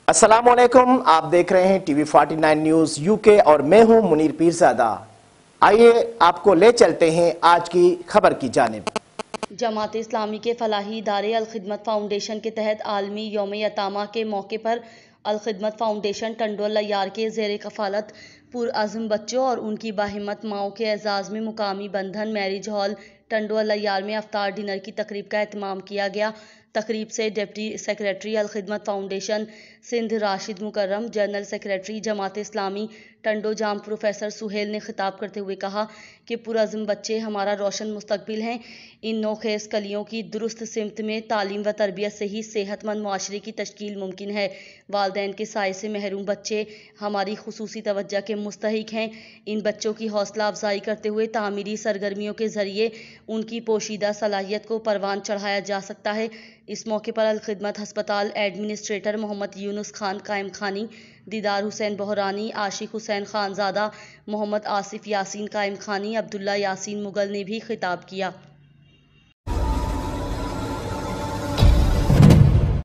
अस्सलाम वालेकुम, आप देख रहे हैं टीवी 49 न्यूज यूके और मैं हूं मुनीर पीरजादा। आइए आपको ले चलते हैं आज की खबर की जानिब। जमात इस्लामी के फलाही इदारे अल खिदमत फाउंडेशन के तहत आलमी यौम यतामा के मौके पर अल खिदमत फाउंडेशन टंडो लैयार के ज़ेर कफ़ालत पुरअज़्म बच्चों और उनकी बाहिम्मत माओं के एजाज़ में मुकामी बंधन मैरिज हॉल टंडो लैयार में अफ्तार डिनर की तकरीब का एहतमाम किया गया। तकरीब से डिप्टी सेक्रेटरी अल खिदमत फाउंडेशन सिंध राशिद मुकर्रम, जनरल सेक्रेटरी जमात इस्लामी टंडो जाम प्रोफेसर सुहेल ने खिताब करते हुए कहा कि पुरअज़्म बच्चे हमारा रोशन मुस्तकबिल हैं। इन नौखेज़ कलियों की दुरुस्त सिमत में तालीम व तरबियत से ही सेहतमंद मुआशरे की तश्कील मुमकिन है। वालिदैन के साए से महरूम बच्चे हमारी खुसूसी तवज्जो के मुस्तहिक हैं। इन बच्चों की हौसला अफजाई करते हुए तामीरी सरगर्मियों के ज़रिए उनकी पोशीदा सलाहियत को परवान चढ़ाया जा सकता है। इस मौके पर अल खिदमत हस्पताल एडमिनिस्ट्रेटर मोहम्मद यूनुस खान कायम खानी, दीदार हुसैन बहरानी, आशिक हुसैन खानजादा, मोहम्मद आसिफ यासीन कायम खानी, अब्दुल्ला यासीन मुगल ने भी खिताब किया।